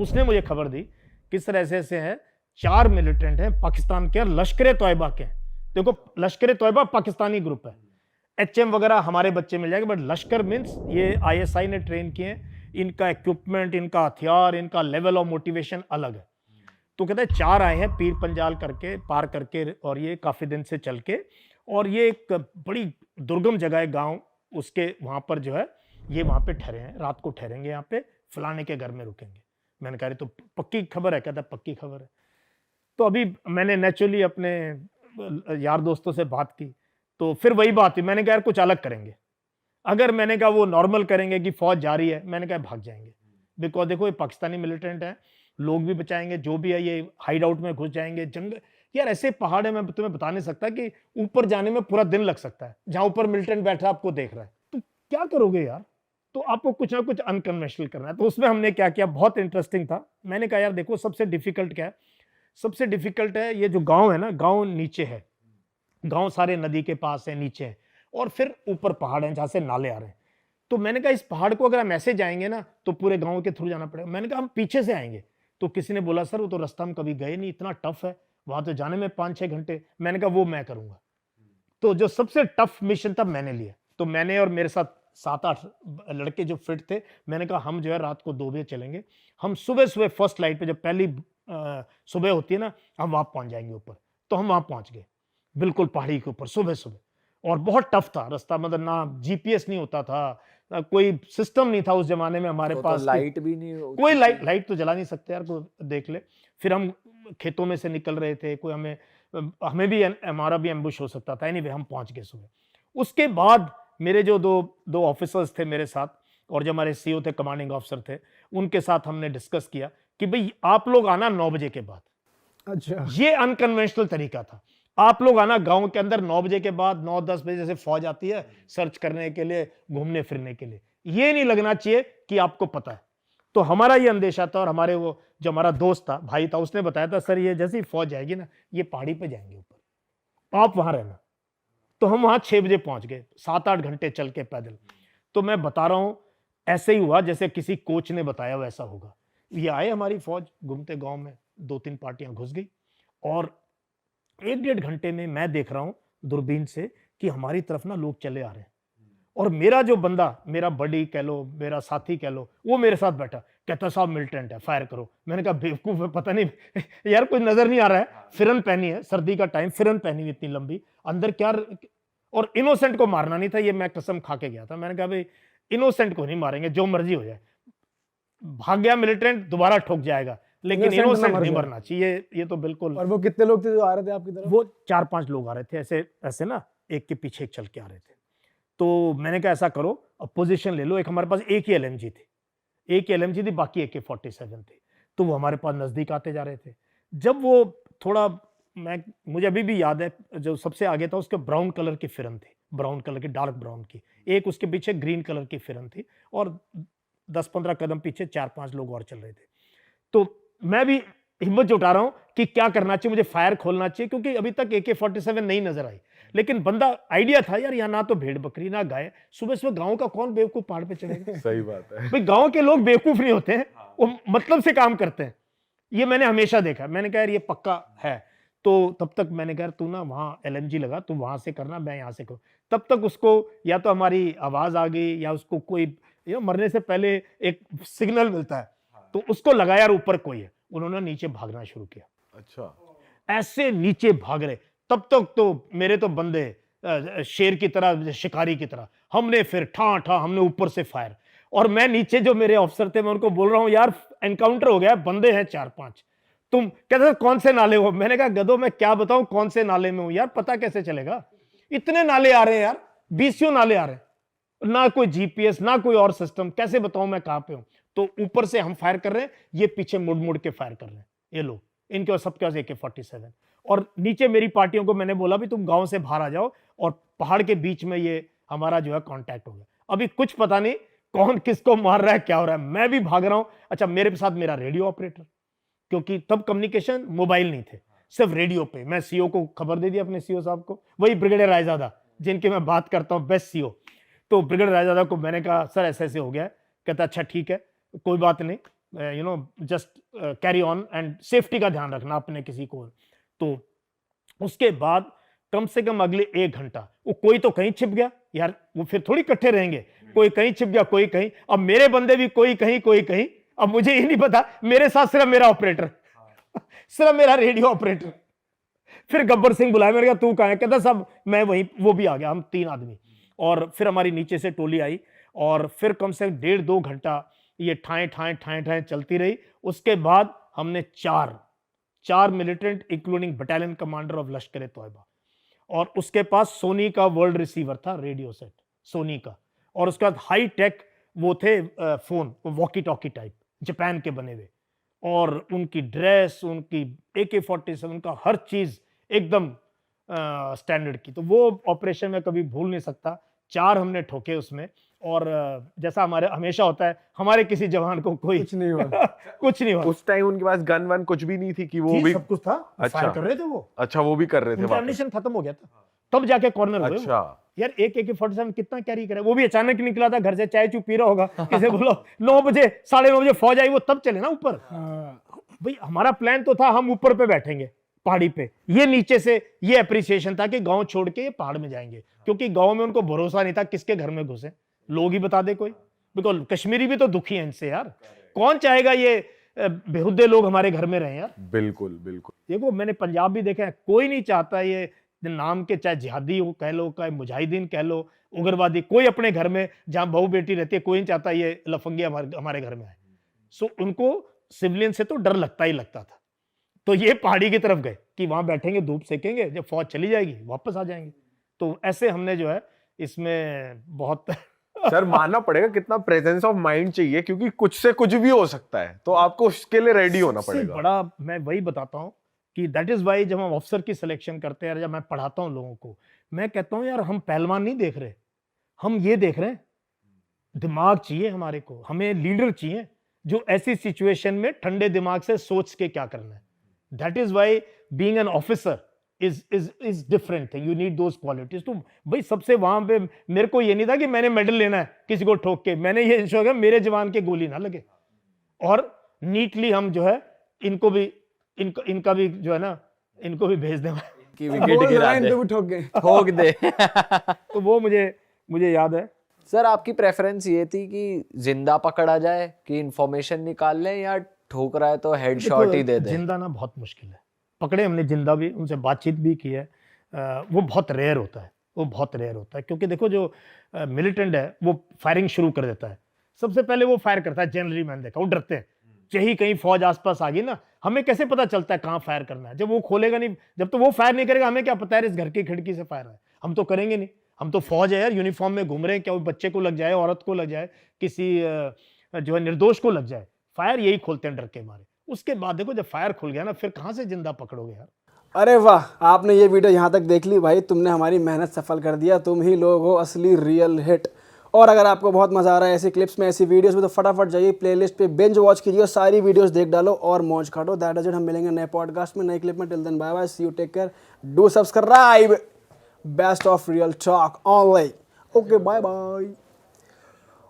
उसने मुझे खबर दी कि सर ऐसे ऐसे है, 4 मिलिटेंट हैं पाकिस्तान के, लश्कर तोयबा के। देखो लश्कर तोयबा पाकिस्तानी ग्रुप है, एचएम वगैरह हमारे बच्चे मिल जाएंगे, बट लश्कर मीन्स ये आईएसआई ने ट्रेन किए हैं, इनका इक्विपमेंट, इनका हथियार, इनका लेवल ऑफ मोटिवेशन अलग है। तो कहते हैं 4 आए हैं पीर पंजाल करके, पार करके, और ये काफी दिन से चल के, और ये एक बड़ी दुर्गम जगह है गांव, उसके वहां पर जो है ये वहां पे ठहरे हैं, रात को ठहरेंगे यहाँ पे, फलाने के घर में रुकेंगे। मैंने कहा तो पक्की खबर है? कहता पक्की खबर है। तो अभी मैंने नेचुरली अपने यार दोस्तों से बात की, तो फिर वही बात थी, मैंने कहा यार कुछ अलग करेंगे। अगर मैंने कहा वो नॉर्मल करेंगे कि फौज जा रही है, मैंने कहा भाग जाएंगे, बिकॉज देखो ये पाकिस्तानी मिलिटेंट है, लोग भी बचाएंगे, जो भी है ये हाइड आउट में घुस जाएंगे, जंगल, यार ऐसे पहाड़ है, मैं तुम्हें बता नहीं सकता कि ऊपर जाने में पूरा दिन लग सकता है, जहां ऊपर मिलिटेंट बैठा आपको देख रहा है, तो क्या करोगे यार? तो आपको कुछ ना कुछ अनकन्वेंशनल करना है। तो उसमें हमने क्या किया, बहुत इंटरेस्टिंग था। मैंने कहा यार देखो सबसे डिफिकल्ट क्या है, सबसे डिफिकल्ट है ये जो गांव है ना, गांव नीचे है, गांव सारे नदी के पास है, नीचे है, और फिर ऊपर पहाड़ है जहां से नाले आ रहे हैं। तो मैंने कहा इस पहाड़ को अगर हम ऐसे जाएंगे ना तो पूरे गांव के थ्रू जाना पड़ेगा। मैंने कहा हम पीछे से आएंगे। तो किसी ने बोला सर वो तो रास्ता हम कभी गए नहीं, इतना टफ है, वहां तो जाने में 5-6 घंटे। मैंने कहा वो मैं करूंगा। तो जो सबसे टफ मिशन था मैंने लिया। तो मैंने और मेरे साथ 7-8 लड़के जो फिट थे, मैंने कहा हम जो है रात को 2 बजे चलेंगे, हम सुबह सुबह फर्स्ट लाइट पे जब पहली सुबह होती है ना, हम वहां पहुंच जाएंगे ऊपर। तो हम वहां पहुंच गए बिल्कुल पहाड़ी के ऊपर सुबह सुबह, और बहुत टफ था रास्ता, मतलब ना जीपीएस नहीं होता था, ना कोई सिस्टम नहीं था उस जमाने में हमारे पास, लाइट भी नहीं होती, कोई लाइट तो जला नहीं सकते यार, कोई देख ले। फिर हम खेतों में से निकल रहे थे, कोई हमें भी, हमारा भी एम्बुश हो सकता था। एनीवे हम पहुंच गए सुबह। उसके बाद मेरे जो दो ऑफिसर्स थे मेरे साथ, और जो हमारे सीओ थे, कमांडिंग ऑफिसर थे, उनके साथ हमने डिस्कस किया कि भाई आप लोग आना 9 बजे के बाद। अच्छा, ये अनकन्वेंशनल तरीका था। आप लोग आना गांव के अंदर 9 बजे के बाद, 9-10 बजे से फौज आती है सर्च करने के लिए, घूमने फिरने के लिए, ये नहीं लगना चाहिए कि आपको पता है। तो हमारा ये अंदेशा था, और हमारे वो जो हमारा दोस्त था, भाई था, उसने बताया था सर ये जैसे ही फौज जाएगी ना, ये पहाड़ी पे जाएंगे ऊपर, आप वहां रहना। तो हम वहां 6 बजे पहुंच गए, 7-8 घंटे चल के पैदल। तो मैं बता रहा हूं ऐसे ही हुआ जैसे किसी कोच ने बताया वैसा होगा। ये आए हमारी फौज घूमते गांव में, 2-3 पार्टियां घुस गई, और 1-1.5 घंटे में मैं देख रहा हूं दूरबीन से कि हमारी तरफ ना लोग चले आ रहे हैं, और मेरा जो बंदा, मेरा बडी कह लो, मेरा साथी कह लो, वो मेरे साथ बैठा, कहता साहब मिलिटेंट है, फायर करो। मैंने कहा बेवकूफ है, पता नहीं यार कुछ नजर नहीं आ रहा है, फिरन पहनी है, सर्दी का टाइम, फिरन पहनी हुई इतनी लंबी, अंदर क्या, और इनोसेंट को मारना नहीं था, ये मैं कसम खा के गया था। मैंने कहा भाई इनोसेंट को नहीं मारेंगे, जो मर्जी हो जाए। भाग गया मिलिटेंट, दोबारा ठोक जाएगा, लेकिन इनोसेंट नहीं मरना चाहिए, ये तो बिल्कुल। और वो कितने लोग थे जो आ रहे थे आपकी तरफ? वो 4-5 लोग आ रहे थे, ऐसे ऐसे ना, एक के पीछे एक चल के आ रहे थे। तो मैंने कहा ऐसा करो, अब पोजीशन ले लो। एक हमारे पास एक ही एलएमजी थी, एक ही एलएमजी थी, बाकी AK-47 थी। तो वो हमारे पास नजदीक आते जा रहे थे। जब वो थोड़ा, मुझे अभी भी याद है, जो सबसे आगे था उसके ब्राउन कलर की फिरन थी, ब्राउन कलर की, डार्क ब्राउन की, एक उसके पीछे ग्रीन कलर की फिरन थी, और 10-15 कदम पीछे 4-5 लोग और चल रहे थे। तो मैं भी हिम्मत जुटा रहा हूं कि क्या करना चाहिए, मुझे फायर खोलना चाहिए, क्योंकि अभी तक AK-47 नहीं नजर आई। लेकिन बंदा आइडिया था यार, यहाँ ना तो भेड़ बकरी ना गाय, सुबह सुबह गांव का कौन बेवकूफ पहाड़ पे चढ़ेगा? सही बात है भाई गांव के लोग बेवकूफ नहीं होते हैं, वो मतलब से काम करते हैं, ये मैंने हमेशा देखा। मैंने कहा यार ये पक्का है। तो तब तक मैंने कहा तू ना वहां LMG लगा, तू वहां से करना, मैं यहां से करूं। तब तक उसको या तो हमारी आवाज आ गई, या उसको कोई मरने से पहले एक सिग्नल मिलता है, तो उसको लगा यार ऊपर कोई है। उन्होंने नीचे भागना शुरू किया। अच्छा, ऐसे नीचे भाग रहे, तब तक तो मेरे तो बंदे शेर की तरह, शिकारी की तरह, हमने फिर ठा ठा, हमने ऊपर से फायर, और मैं नीचे जो मेरे ऑफिसर थे, मैं उनको बोल रहा हूं यार एनकाउंटर हो गया, बंदे हैं 4-5। तुम कहते कौन से नाले हो? मैंने कहा गधो मैं क्या बताऊं कौन से नाले में हूं यार, पता कैसे चलेगा, इतने नाले आ रहे हैं यार, 20 नाले आ रहे हैं, ना कोई जीपीएस ना कोई और सिस्टम, कैसे बताऊं मैं कहां पे हूं? तो ऊपर से हम फायर कर रहे हैं, ये पीछे मुड़ मुड़ के फायर कर रहे हैं, ये लोग, इनके सबके पास AK-47। और नीचे मेरी पार्टियों को मैंने बोला भी तुम गांव से बाहर आ जाओ, और पहाड़ के बीच में ये हमारा जो है कांटेक्ट हो गया। अभी कुछ पता नहीं कौन किसको मार रहा है, क्या हो रहा है, मैं भी भाग रहा हूं। अच्छा, मेरे साथ मेरा रेडियो ऑपरेटर, क्योंकि तब कम्युनिकेशन मोबाइल नहीं थे, सिर्फ रेडियो पे। मैं सीओ को खबर दे दी, अपने सीओ साहब को, वही ब्रिगेडियर रायजादा जिनके मैं बात करता हूं, बेस्ट सीओ। तो ब्रिगेडियर रायजादा को मैंने कहा सर ऐसे ऐसे हो गया है। कहता अच्छा ठीक है, कोई बात नहीं, you know just carry on and safety का ध्यान रखना अपने किसी को। तो उसके बाद कम से कम अगले 1 घंटा वो कोई तो कहीं छिप गया यार, वो फिर थोड़ी इकट्ठे रहेंगे, कोई कहीं छिप गया कोई कहीं। अब मेरे बंदे भी कोई कहीं कोई कहीं, अब मुझे ये नहीं पता, मेरे साथ सिर्फ मेरा ऑपरेटर सिर्फ मेरा रेडियो ऑपरेटर। फिर गब्बर सिंह बुलाया, मैंने कहा तू कहाँ है? कहता सब मैं वहीं, वो भी आ गया, हम 3 आदमी। और फिर हमारी नीचे से टोली आई और फिर कम से कम 1.5-2 घंटा ये ठाएं ठाएं ठाएं ठाएं चलती रही। उसके बाद हमने 4 militant including battalion commander of लश्कर ए तोयबा, और उसके पास सोनी का वर्ल्ड रिसीवर था, रेडियो सेट सोनी का, और उसके बाद हाई टेक वो थे phone, walkie talkie type Japan के बने हुए, और उनकी ड्रेस, उनकी AK-47 का हर चीज एकदम स्टैंडर्ड की। तो वो ऑपरेशन में कभी भूल नहीं सकता। 4 हमने ठोके उसमें, और जैसा हमारे हमेशा होता है, हमारे किसी जवान को कोई कुछ नहीं हुआ। कुछ नहीं हुआ। उस टाइम उनके पास गन वन कुछ भी नहीं थी कि वो भी? सब कुछ था, अच्छा। फायर कर रहे थे वो। अच्छा, वो भी कर रहे थे उनका वापस। एमिशन खत्म हो गया था, तब जाके कॉर्नर हुए वो। अच्छा, यार एक AK-47 कितना कैरी करे? वो भी अचानक निकला था घर से, चाय चू पी रहा होगा, किसे बोलो 9 बजे 9:30 बजे फौज आई, वो तब चले ना ऊपर। हाँ, भाई हमारा प्लान तो था हम ऊपर पे बैठेंगे पहाड़ी पे, ये नीचे से ये अप्रिसिएशन था कि गांव छोड़ के ये पहाड़ में जाएंगे, क्योंकि गांव में उनको भरोसा नहीं था किसके घर में घुसे, लोग ही बता दे कोई। बिकॉज कश्मीरी भी तो दुखी हैं इनसे यार, कौन चाहेगा ये बेहुदे लोग हमारे घर में रहे यार। बिल्कुल बिल्कुल। देखो मैंने पंजाब भी देखा है, कोई नहीं चाहता ये नाम के, चाहे जिहादी हो कह लो, चाहे मुजाहिदीन कह लो, उग्रवादी, कोई अपने घर में जहां बहू बेटी रहती है, कोई नहीं चाहता ये लफंगे हमारे घर में आए। सो उनको सिविलियन से तो डर लगता ही लगता था। तो ये पहाड़ी की तरफ गए कि वहां बैठेंगे, धूप सेकेंगे, जब फौज चली जाएगी वापस आ जाएंगे। तो ऐसे हमने जो है इसमें बहुत सर मानना पड़ेगा कितना प्रेजेंस ऑफ माइंड चाहिए, क्योंकि कुछ से कुछ भी हो सकता है, तो आपको उसके लिए रेडी होना इससे पड़ेगा। बड़ा मैं वही बताता हूँ कि दैट इज वाई जब हम ऑफिसर की सिलेक्शन करते हैं, जब मैं पढ़ाता हूँ लोगों को, मैं कहता हूँ यार हम पहलवान नहीं देख रहे, हम ये देख रहे हैं दिमाग चाहिए हमारे को, हमें लीडर चाहिए जो ऐसी सिचुएशन में ठंडे दिमाग से सोच के क्या करना है। That is why being an officer is different thing, you need those qualities। तो भाई सबसे वहां पे मेरे को ये नहीं था कि मैंने मेडल लेना है किसी को ठोक के, मैंने ये इंश्योर किया मेरे जवान के गोली ना लगे, और नीटली हम जो है इनको भी इनका भी जो है ना, इनको भी भेज दें कि बोल विकेट गिरा रहा है, दे, इनको भी ठोक गए। ठोक दे। तो वो मुझे याद है। सर आपकी प्रेफरेंस ये थी कि जिंदा पकड़ा जाए कि इंफॉर्मेशन निकाल लें, या ठोक रहा है तो हेड शॉट ही दे दे? जिंदा ना बहुत मुश्किल है, पकड़े हमने जिंदा भी, उनसे बातचीत भी की है, वो बहुत रेयर होता है, वो बहुत रेयर होता है, क्योंकि देखो जो मिलिटेंट है वो फायरिंग शुरू कर देता है, सबसे पहले वो फायर करता है। जनरली मैंने देखा वो डरते हैं, यही कहीं फौज आसपास आ गई ना, हमें कैसे पता चलता है कहाँ फायर करना है, जब वो खोलेगा नहीं, जब तो वो फायर नहीं करेगा हमें क्या पता है इस घर की खिड़की से फायर है, हम तो करेंगे नहीं, हम तो फौज है यार, यूनिफॉर्म में घूम रहे हैं, क्या वो बच्चे को लग जाए, औरत को लग जाए, किसी जो है निर्दोष को लग जाए, फायर यही खोलते हैं डर के मारे। उसके बाद देखो जब फायर खुल गया ना, फिर कहाँ से जिंदा पकड़ोगे यार। अरे वाह, आपने ये वीडियो यहाँ तक देख ली भाई, तुमने हमारी मेहनत सफल कर दिया, तुम ही लोग हो असली रियल हिट। और अगर आपको बहुत मजा आ रहा है ऐसी क्लिप्स में, ऐसी वीडियोस में, तो फटाफट जाइए प्लेलिस्ट पे बिंज वॉच कीजिए, सारी वीडियोस देख डालो और मौज काटो। दैट इज इट, हम मिलेंगे नए पॉडकास्ट में, नई क्लिप में। Till then bye bye, see you, take care, do subscribe, best of real talk online. Okay, bye bye.